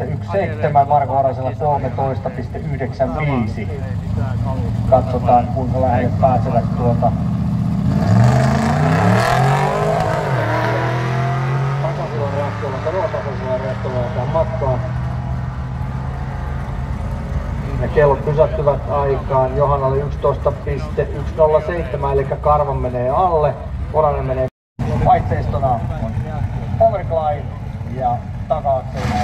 1.7 Marko Arasella 13.95. Katsotaan kuinka lähelle pääsevät tuota. Tasaisella reaktiolla, todella tasaisella reaktiolla tämän matkaan. Ja kellot pysähtyvät aikaan. Johannalle 11.107, eli karvan menee alle. Oranen menee. Vaihtoehtona on Powerglide ja taka-akselina on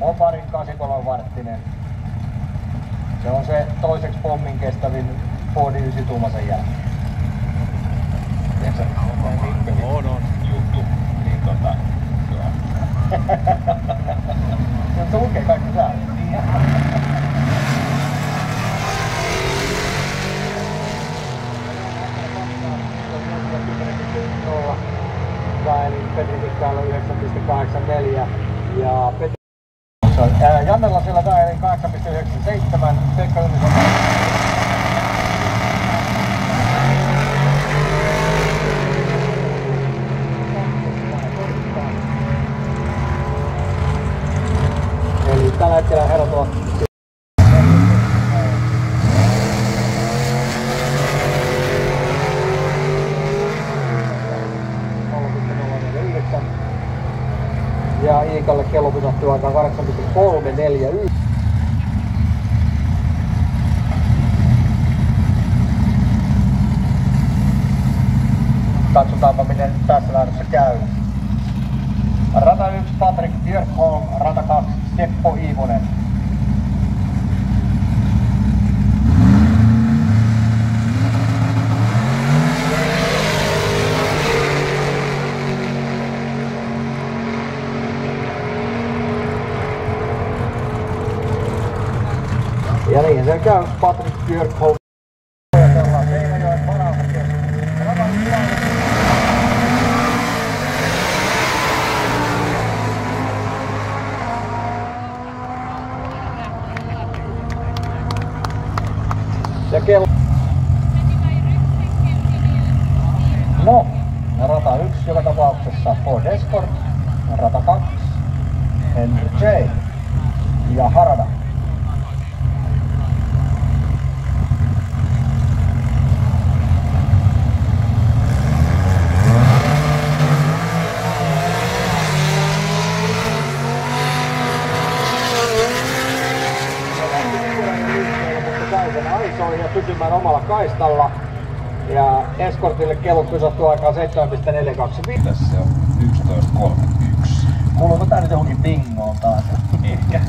Bobarin 83 varttinen. Se on se toiseksi pommin kestävin Fordin 9-tuumaisen jälkeen. Tiedätkö? On juttu. Niin kyllä. Se lukee kaikki täällä. Eli Petri Mikkailla 9.84 ja Jannella siellä tää eli 8.97, Pekka Ynnisen eli tällä hetkellä herrat ovat ja Iikalle kello pysähtyy aikaan 8.341. Katsotaanpa miten tässä lähdössä käy. Rata 1 Patrik Björkholm, rata 2 Seppo Iivonen. Ja niin se käy Patrik Björkholm. Seinäjoen varauksen. Ja kello. No, rata 1 joka tapauksessa Ford Escort, rata 2 Henry J ja Harada. Ja pysymään omalla kaistalla ja Escortille kellot pysähtyy aikaan 7.425. Tässä on 11.31. Kuuluuko tää nyt johonkin bingoon taas? Ehkä.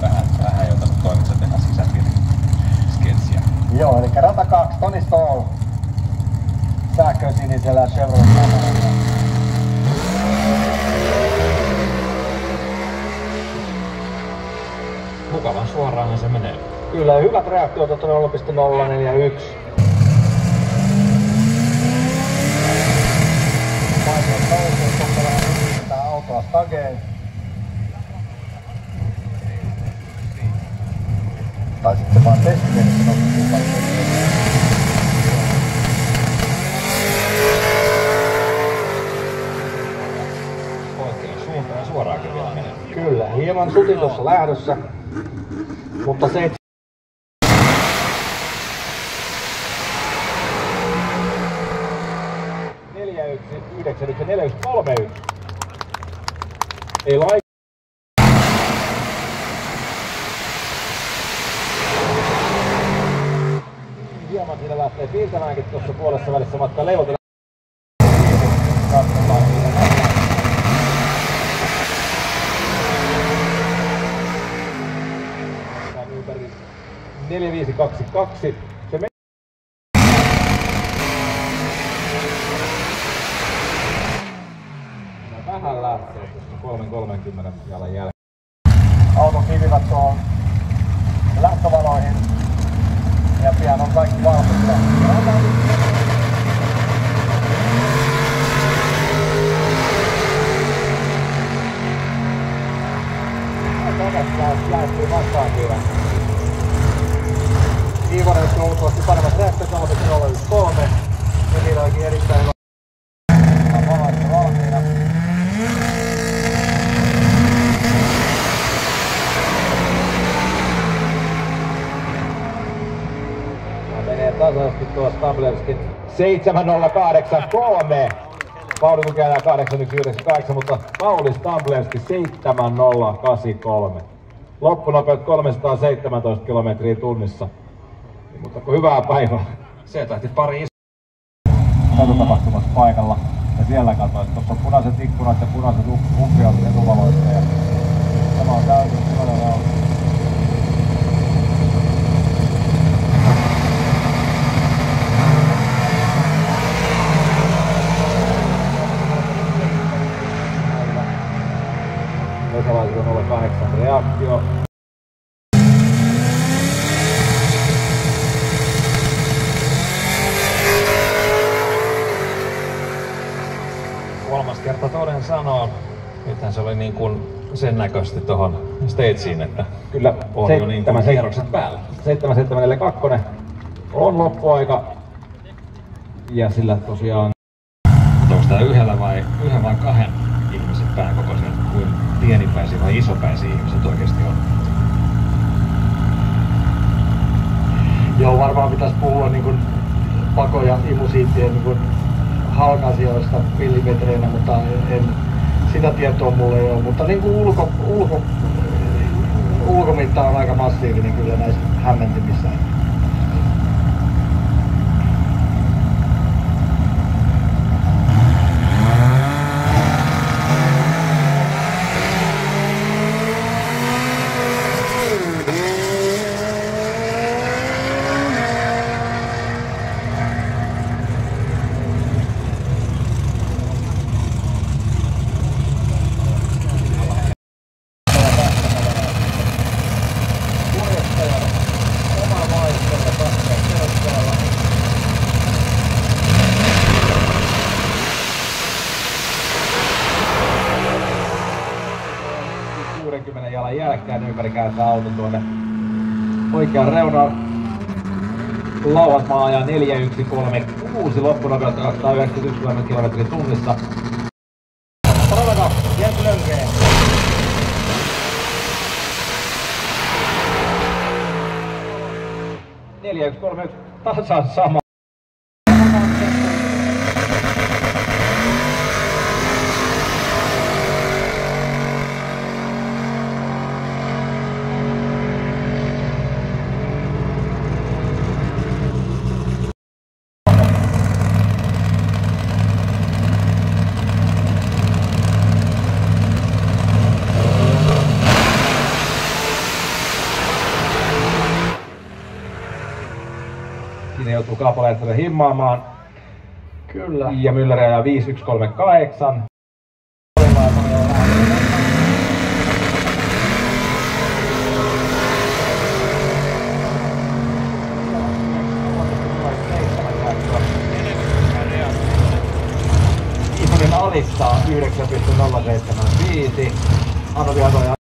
Vähän joutanut toimissa tehdä sisäpiirisketsiä. Joo, eli rata 2 Tony Stoll sähkösinisellä Chevrolet Camaralla. Mukavan suoraan se menee. Kyllä, hyvät reaktiot tuonne 0.041. Paineet nousee, kohta vähän yhdistetään autoa stageen. Tai sitten vaan testimielessä nostettiin paljon. Oikein suuntaan ja suoraankin vielä menee. Kyllä, hieman sutin tuossa lähdössä, mutta se 4.1.9.41. Ei laita. Hieman siinä lähtee piirtämäänkin tuossa puolessa välissä matkaa leivotella. Katsotaan siinä. 4522. Se vähän lähtee tuossa 3.30 jalan jälkeen. Auton kivivät tuohon lähtövaloihin ja pian on kaikki valmista. Lähestyy vastaan kyllä. Iivonen on luultavasti paremmat reaktiot 0.013. Emil onkin erittäin hyvä. Valmiina. tasaisesti tuo Stablevskin 7.083. Pauli kun käännää 8.198, mutta Pauli Stablevski 7.083. Loppunopeut 317 kilometriä tunnissa. Mutta hyvää päivää. Se lähti pari Satutapahtumassa paikalla. Ja siellä katsoin, että tuossa on punaiset ikkunat ja punaiset umpiot etuvaloista. Ja tämä on täysin suoraan auto. Vesalaisilla 08 reaktio. Kolmas kerta toden sanoo. Nythän se oli niin kuin sen näköisesti tuohon stageen, että Kyllä on jo niin kuin kierrokset päällä. 7742 on loppuaika. Ja sillä tosiaan Onko tää yhden vai kahden ihmisen pään kokoisen, kuin pienipäisiä vai isopäisiä ihmiset oikeasti on? Joo, varmaan pitäisi puhua niin kuin pako- ja imusiittien niin kuin halkaisijoista millimetreinä, mutta en, sitä tietoa mulla ei ole. Mutta niin kuin ulkomitta on aika massiivinen kyllä näissä hämmentimissä. jalan jälkeen ympäri kääntää auto tuonne oikean reunaan. Lauhatmaa ajaa 4136, loppunopeutta 291 kilometriä tunnissa. Paranakas, Jens Lönkeen. Tasan sama. Siinä joutuu kaapaleettoille himmaamaan. Kyllä. Ja Müller ajaa 5138. Isonin alistaa 9.075. Anno Vihato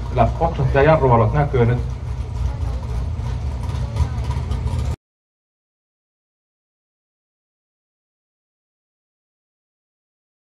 Kyllä boksat ja jarruvalot näkyy nyt